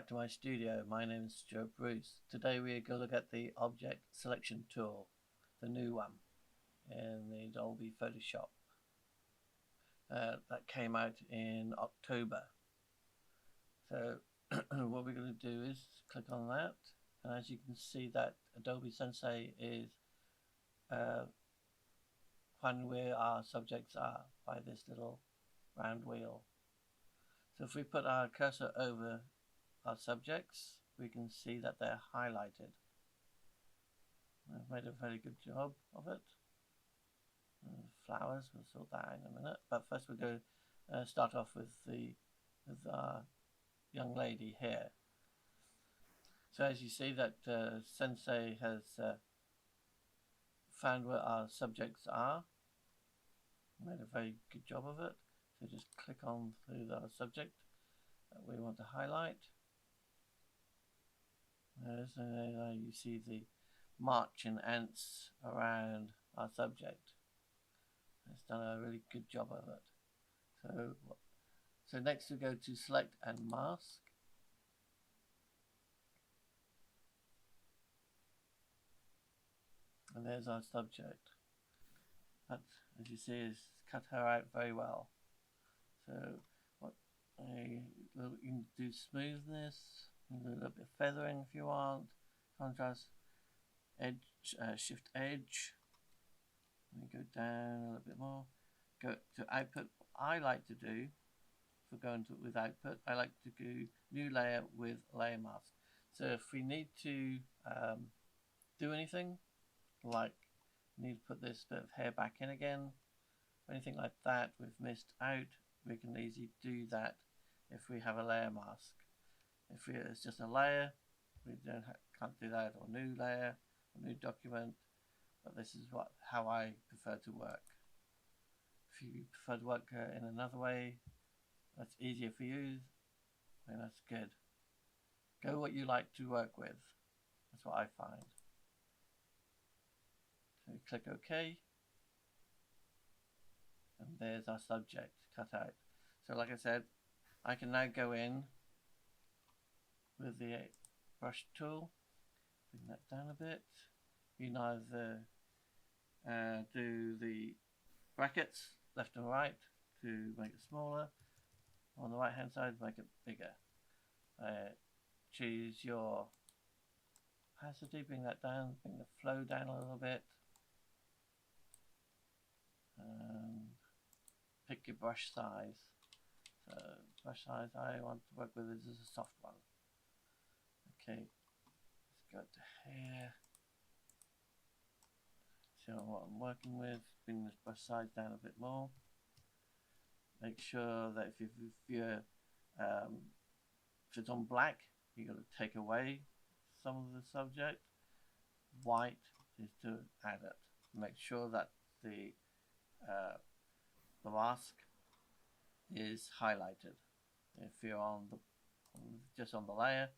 to my studio. My name is Joe Bruce. Today we are going to look at the object selection tool, the new one in the Dolby Photoshop that came out in October. So what we're going to do is click on that, and as you can see that Adobe Sensei is finding where our subjects are by this little round wheel. So if we put our cursor over our subjects, we can see that they're highlighted. I've made a very good job of it. Flowers, we'll sort that out in a minute. But first we're going to start off with our young lady here. So as you see that Sensei has found where our subjects are. Made a very good job of it. So just click on through the subject that we want to highlight. So you see the marching ants around our subject. It's done a really good job of it. So next we go to select and mask. And there's our subject. That, as you see, is cut her out very well. So you can do smoothness, you can do a little bit of feathering if you want, contrast, edge, shift edge. And go down a little bit more. Go to output. What I like to do for going to with output, I like to do new layer with layer mask. So if we need to do anything, like need to put this bit of hair back in again, or anything like that we've missed out, we can easily do that if we have a layer mask. If it's just a layer, we can't do that, or new layer, or new document. But this is how I prefer to work. If you prefer to work in another way, that's easier for you, then that's good. Go what you like to work with. That's what I find. So click OK. And there's our subject cut out. So like I said, I can now go in with the brush tool, bring that down a bit. You can either do the brackets left and right to make it smaller. On the right hand side, make it bigger. Choose your opacity, bring that down, bring the flow down a little bit. Pick your brush size. So brush size I want to work with is a soft one. Okay, let's go to hair. See what I'm working with. Bring this brush size down a bit more. Make sure that if it's on black, you got to take away some of the subject. White is to add it. Make sure that the mask is highlighted. If you're just on the layer,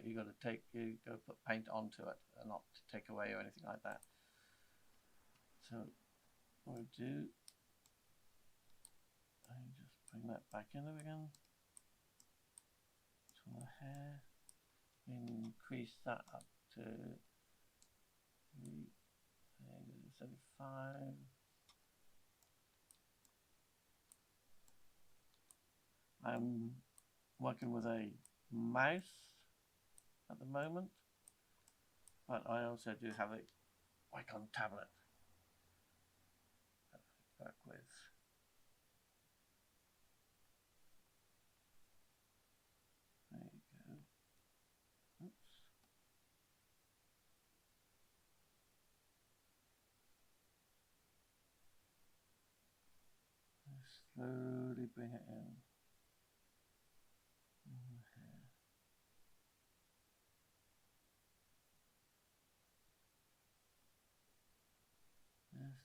you got to put paint onto it, and not to take away or anything like that. So what we do, I just bring that back in again. To the hair, increase that up to 75. I'm working with a mouse at the moment, but I also do have a Wacom tablet that I work with. There you go. Oops. Slowly bring it in.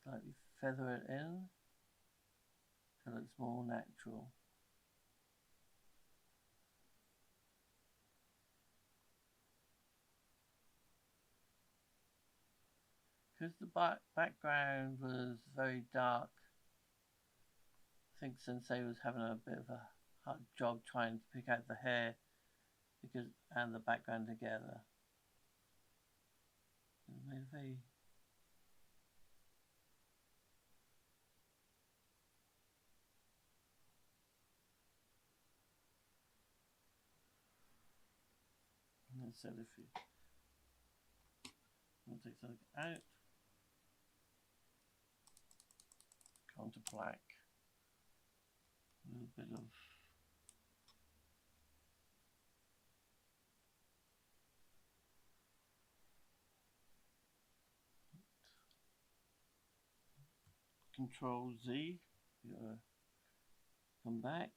Slightly feather it in so it's more natural. Because the background was very dark, I think Sensei was having a bit of a hard job trying to pick out the hair and the background together. Very so if you want to take something out, go on to black, a little bit of Control Z, come back.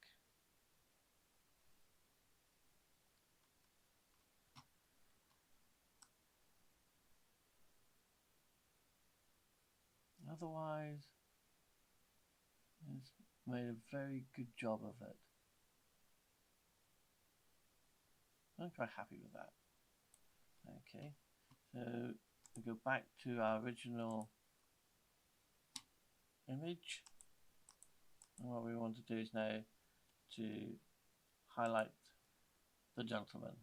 Otherwise, it's made a very good job of it. I'm quite happy with that. Okay, so we go back to our original image, and what we want to do is now to highlight the gentleman.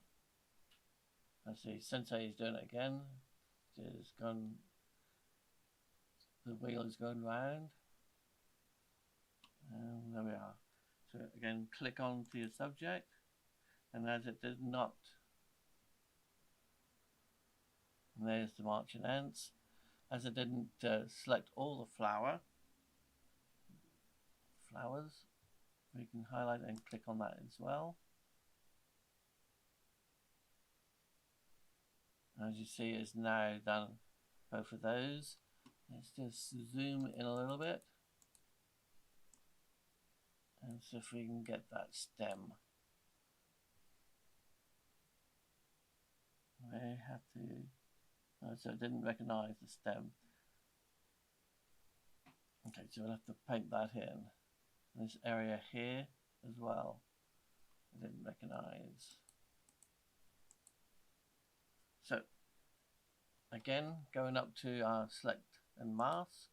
Let's see, Sensei is doing it again. It's gone. The wheel is going round, and there we are. So again, click on to your subject, and as it did not, and there's the marching ants. As it didn't select all the flowers, we can highlight and click on that as well. As you see, it's now done both of those. Let's just zoom in a little bit and see if we can get that stem. We have to, so it didn't recognize the stem. Okay, so we'll have to paint that in. This area here as well, I didn't recognize. So again, going up to our select and mask.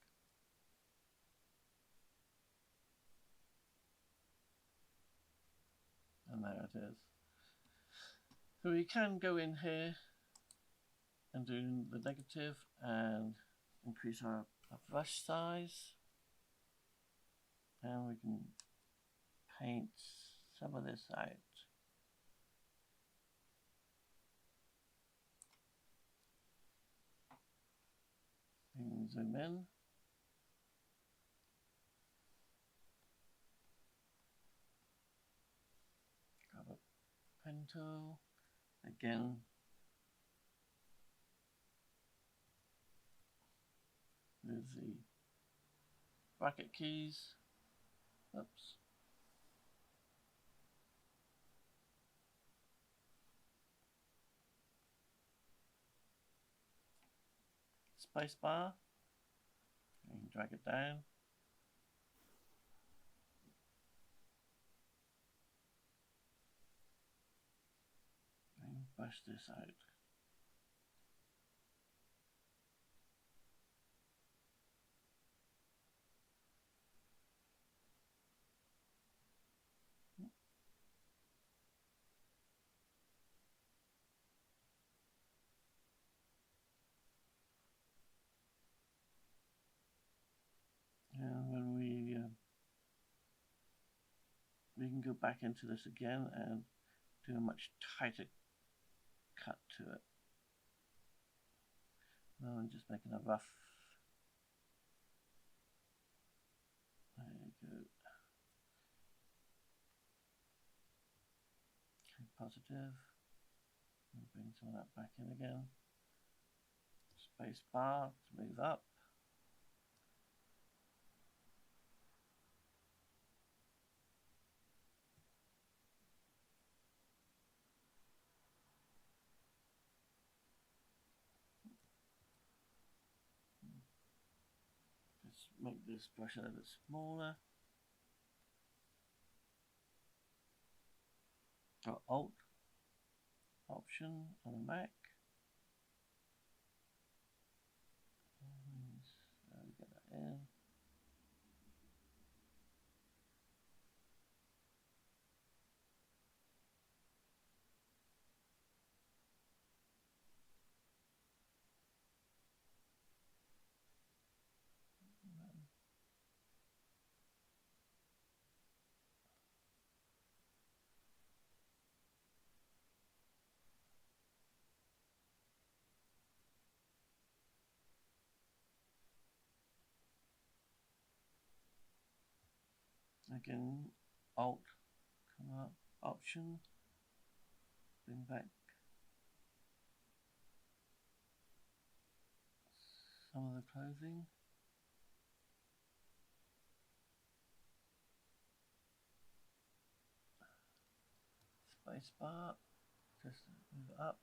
And there it is. So we can go in here and do the negative and increase our brush size. And we can paint some of this out. We can zoom in. Grab a pen tool. Again, move the bracket keys. Oops. Space bar. You can drag it down. And brush this out. And when we can go back into this again and do a much tighter cut to it. Now I'm just making a rough. There you go. Okay, positive. And bring some of that back in again. Space bar to move up. Just make this brush a little bit smaller. Got Alt Option on the Mac. So we get that in. Again, Alt, come up, Option, bring back some of the clothing. Space bar, just move it up.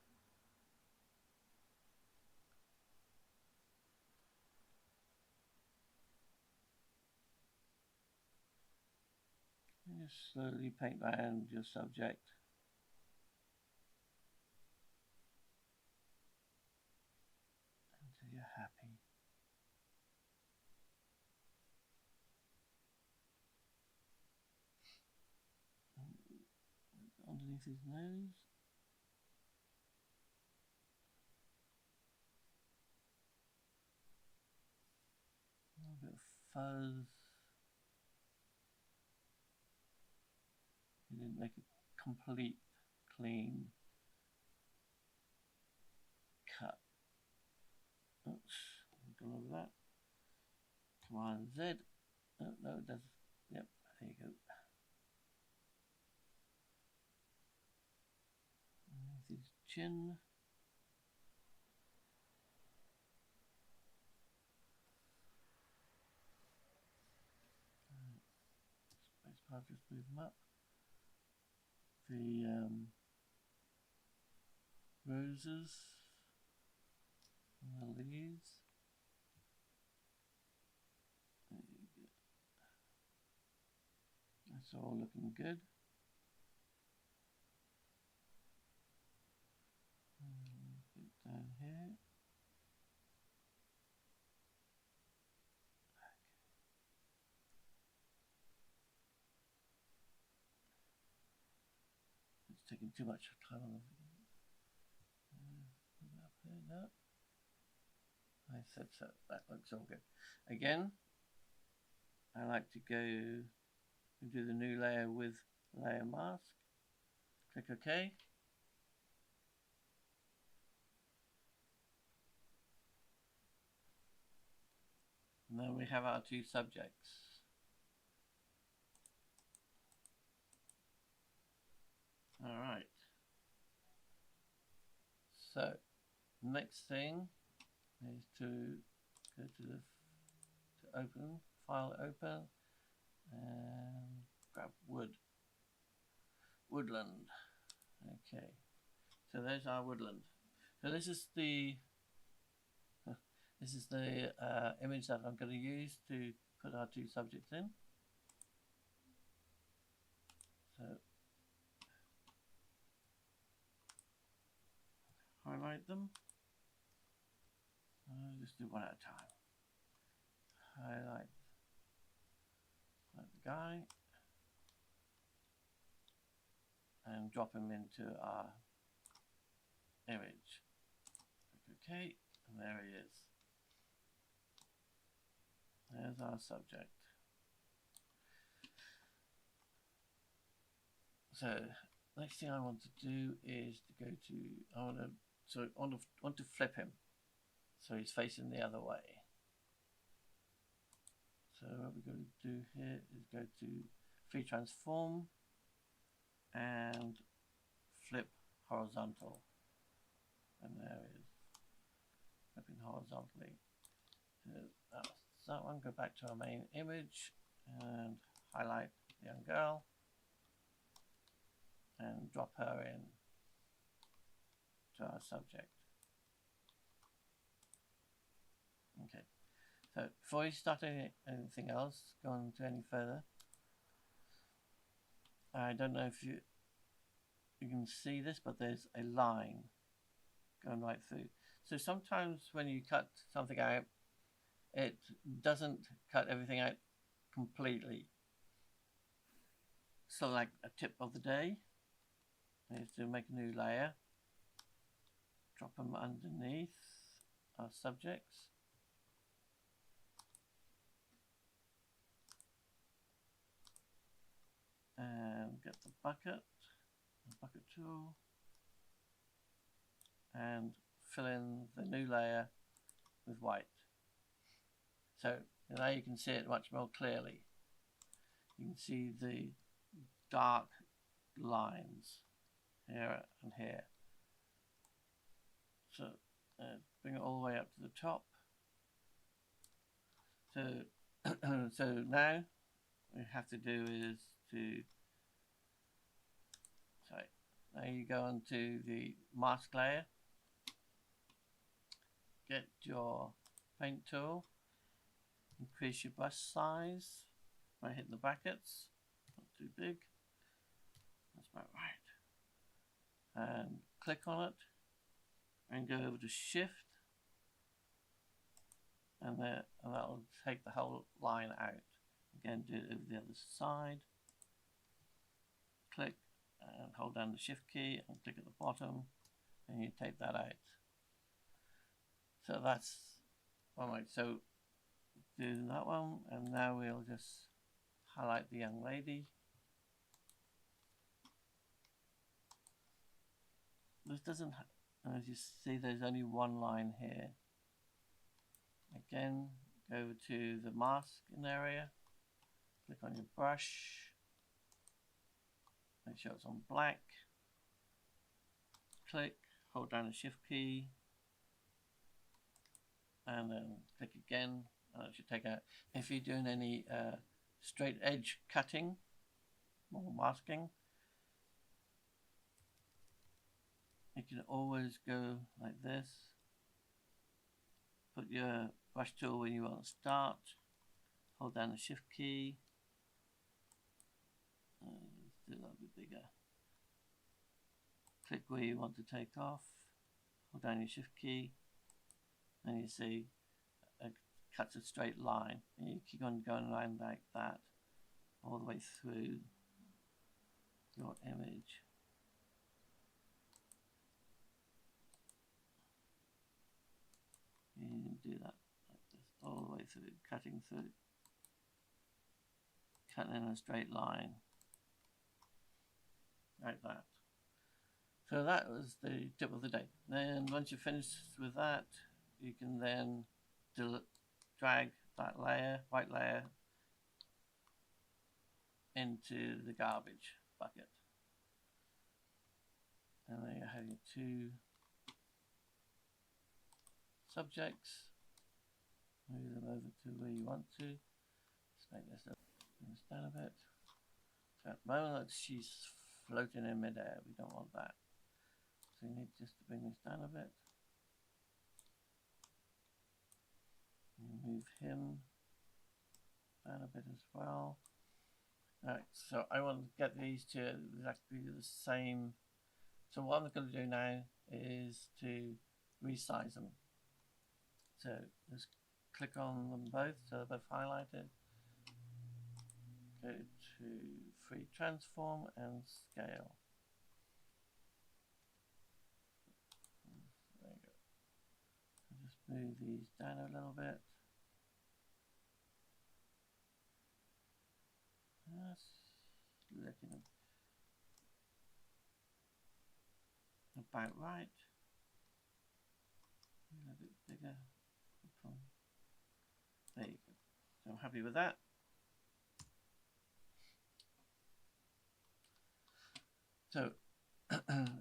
And just slowly paint around your subject until you're happy. Underneath his nose. A bit of fuzz. He didn't make a complete clean cut. Oops, we've gone over that. Command Z. Oh, no, it does. Yep, there you go. His chin. Spacebar, just move them up. The roses and the leaves. There you go. That's all looking good. Put down here. It's taking too much time on the video. Up here, no. I said so. That looks all good. Again, I like to go and do the new layer with layer mask. Click OK. And then we have our two subjects. All right. So, next thing is to go to the open, file open, and grab Woodland. Okay. So there's our Woodland. So this is the image that I'm going to use to put our two subjects in. So highlight them. I'll just do one at a time. Highlight the guy and drop him into our image. Click OK, and there he is. There's our subject. So next thing I want to do is to go to, I want to flip him so he's facing the other way. So what we're going to do here is go to free transform and flip horizontal, and there it is, flipping horizontally. So that's that one. Go back to our main image and highlight the young girl and drop her in to our subject. Okay, so before you start anything else, go on to any further. I don't know if you can see this, but there's a line going right through. So sometimes when you cut something out, it doesn't cut everything out completely. So like a tip of the day is to make a new layer, drop them underneath our subjects, and get the bucket tool, and fill in the new layer with white. So now you can see it much more clearly. you can see the dark lines here and here. So bring it all the way up to the top. So so now what we have to do is now you go onto the mask layer, get your paint tool, increase your brush size by hitting the brackets, not too big, that's about right, and click on it and go over to Shift, and that'll take the whole line out. Again, do it over the other side, click and hold down the Shift key and click at the bottom, and you take that out. So that's one way. So do that one, and now we'll just highlight the young lady. This doesn't, as you see, there's only one line here. Again, go over to the masking area, click on your brush, make sure it's on black, click, hold down the Shift key, and then click again, and it should take out. If you're doing any straight edge cutting or masking, you can always go like this, put your brush tool when you want to start, hold down the Shift key, let's do that a bit bigger, click where you want to take off, hold down your Shift key, and you see it cuts a straight line, and you keep on going around like that all the way through your image. You can do that like this all the way through, cutting in a straight line like that. So that was the tip of the day. Then once you're finished with that, you can then drag that layer, white layer, into the garbage bucket. And then you have your two subjects. Move them over to where you want to. Let's make this up, bring this down a bit. So at the moment she's floating in midair. We don't want that. So you need just to bring this down a bit. Move him down a bit as well. Alright, so I want to get these two exactly the same. So what I'm going to do now is to resize them. So just click on them both so they're both highlighted. Go to Free Transform and Scale. There you go. Just move these down a little bit. That's looking about right. A little bit bigger. There you go. So I'm happy with that. So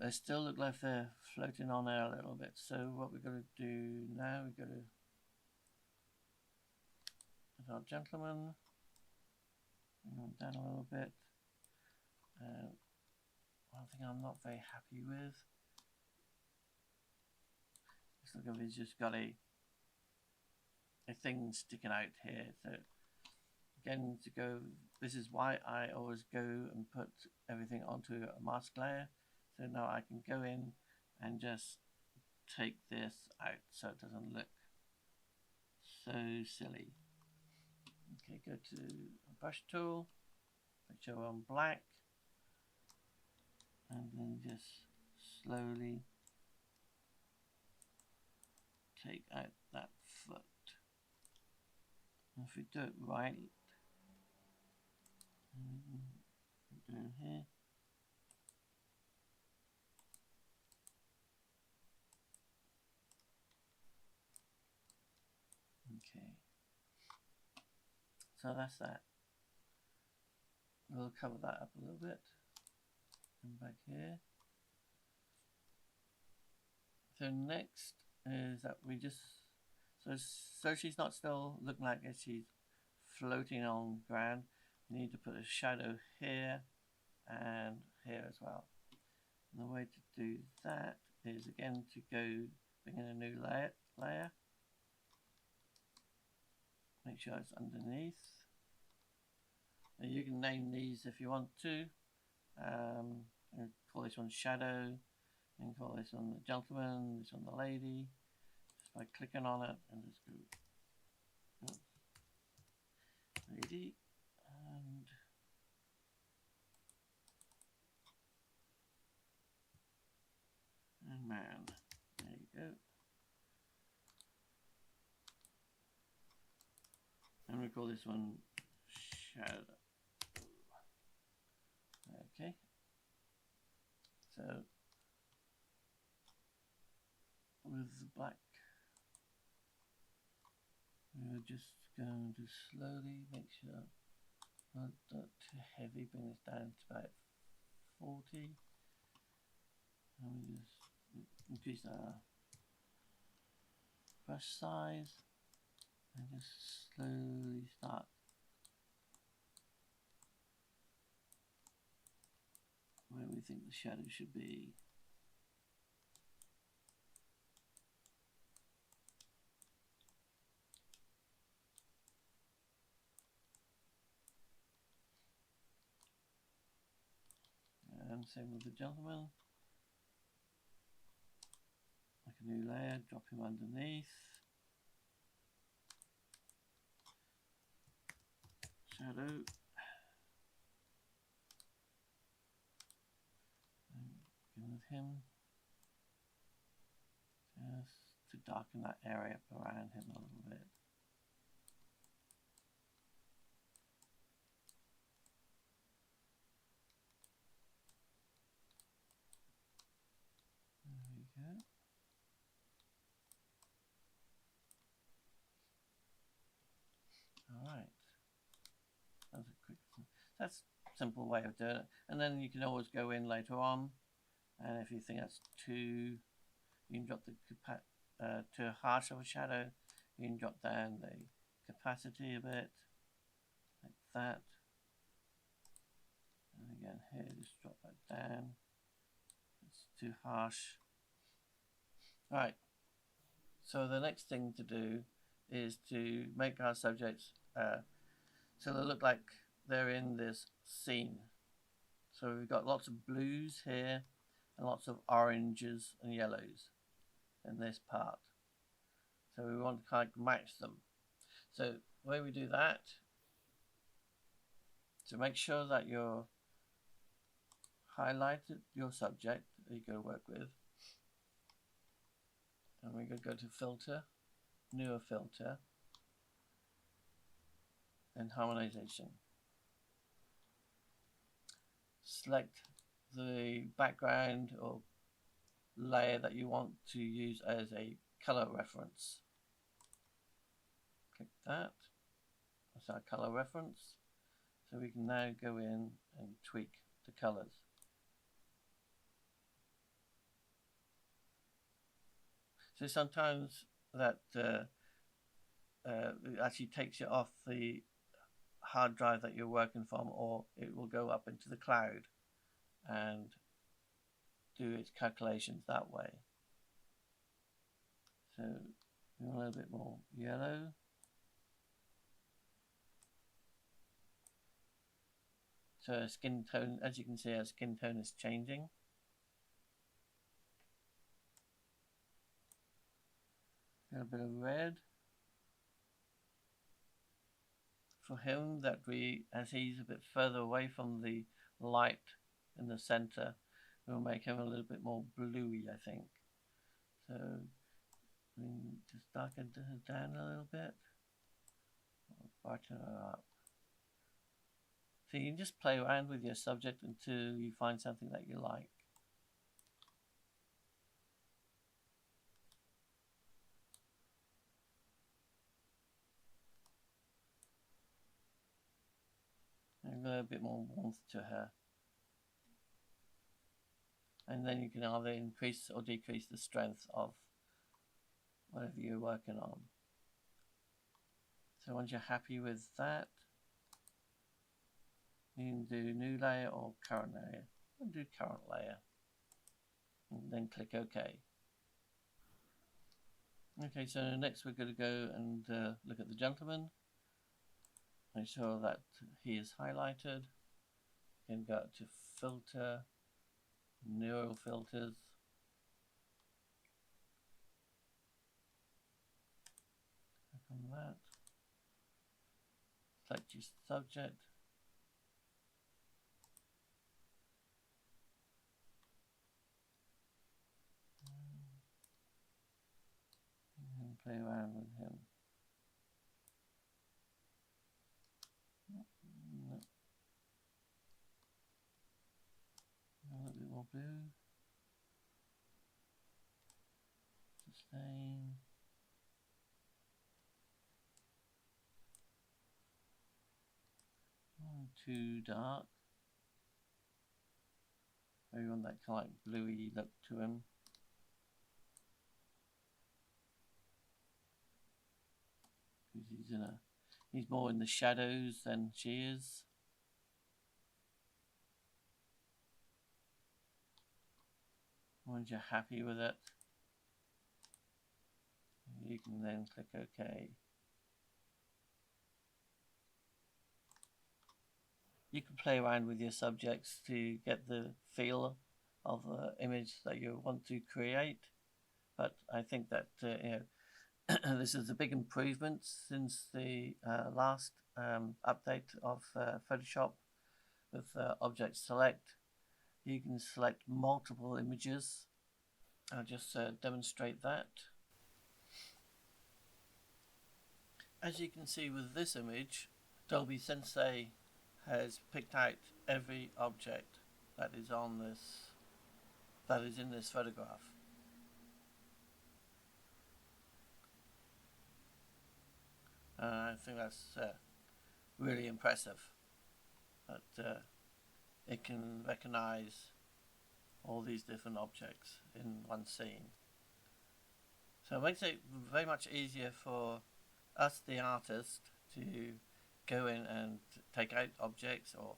they still look like they're floating on air a little bit. So what we're going to do now, we're going to our gentleman, bring him down a little bit. One thing I'm not very happy with, looks like he's just got a thing sticking out here. So again, to go, this is why I always go and put everything onto a mask layer. So now I can go in and just take this out so it doesn't look so silly. Okay, go to a brush tool, make sure we're on black, and then just slowly take out that foot. If we do it right, down here, okay, so that's that. we'll cover that up a little bit. Come back here. So next is that we just, so she's not still looking like she's floating on ground. We need to put a shadow here and here as well. And the way to do that is again to go bring in a new layer. Make sure it's underneath. And you can name these if you want to. And call this one shadow. You can call this one the gentleman, this one the lady. Just by clicking on it and just go lady and man. There you go. And we call this one shadow. Okay. So with the black, we're just going to slowly make sure not too heavy. Bring this down to about 40, and we just increase our brush size and just slowly start where we think the shadow should be. And same with the gentleman. Make a new layer, drop him underneath. Shadow. And begin with him. Just to darken that area up around him a little bit. Alright, that's a quick, that's a simple way of doing it. And then you can always go in later on, and if you think that's too, you can drop the too harsh of a shadow, you can drop down the capacity a bit, like that. And again here, just drop that down. It's too harsh. Alright, so the next thing to do is to make our subjects so they look like they're in this scene. So we've got lots of blues here and lots of oranges and yellows in this part. So we want to kind of match them. So the way we do that, to make sure that you're highlighted your subject that you're going to work with, and we're going to go to filter, newer filter, and harmonization. Select the background or layer that you want to use as a color reference. Click that. That's our color reference. So we can now go in and tweak the colors. So sometimes that it actually takes it off the hard drive that you're working from, or it will go up into the cloud and do its calculations that way. So we want a little bit more yellow. So our skin tone, as you can see, our skin tone is changing. Got a bit of red. For him, that as he's a bit further away from the light in the center, we'll make him a little bit more bluey, I think. So we can just darken it down a little bit, brighten it up. So you can just play around with your subject until you find something that you like. a bit more warmth to her. And then you can either increase or decrease the strength of whatever you're working on. So once you're happy with that, you can do new layer or current layer. I'll do current layer. And then click OK. Okay, so next we're going to go and look at the gentleman. Make sure that he is highlighted. You can go up to filter, neural filters. Click on that. Select your subject. And play around with him. No. A little bit more blue. Sustain. Too dark. Maybe want that kind of like bluey look to him. Because he's more in the shadows than she is. Once you're happy with it, you can then click OK. You can play around with your subjects to get the feel of the image that you want to create, but I think that this is a big improvement since the last update of Photoshop with Object Select. You can select multiple images. I'll just demonstrate that. As you can see with this image, Dolby Sensei has picked out every object that is in this photograph. I think that's really impressive that it can recognize all these different objects in one scene. So it makes it very much easier for us, the artist, to go in and take out objects or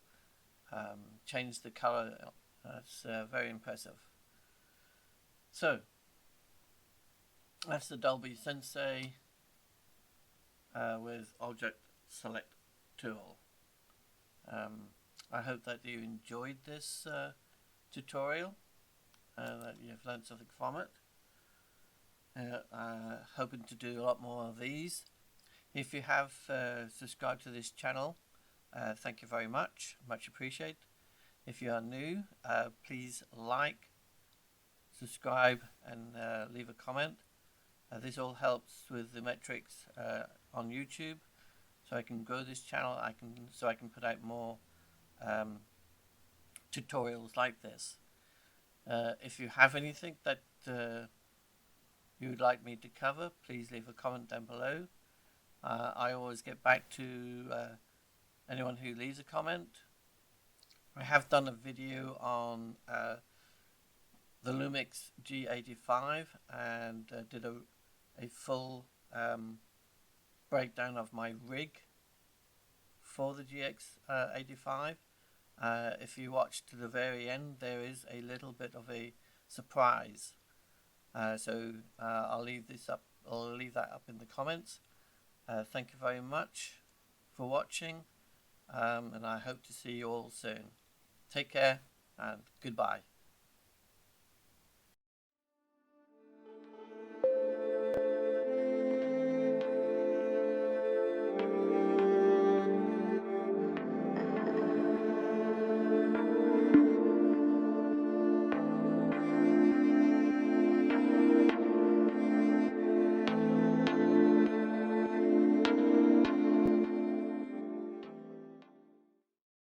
change the color. That's very impressive. So that's the Dolby Sensei with Object Select tool. I hope that you enjoyed this tutorial, that you've learned something from it. Hoping to do a lot more of these. If you have subscribed to this channel, thank you very much appreciate. If you are new, please like, subscribe and leave a comment. This all helps with the metrics on YouTube, so I can grow this channel. So I can put out more tutorials like this. If you have anything that you would like me to cover, please leave a comment down below. I always get back to anyone who leaves a comment. I have done a video on the Lumix G85 and did a full breakdown of my rig for the GX85. If you watch to the very end, there is a little bit of a surprise. So I'll leave that up in the comments. Thank you very much for watching, and I hope to see you all soon. Take care and goodbye.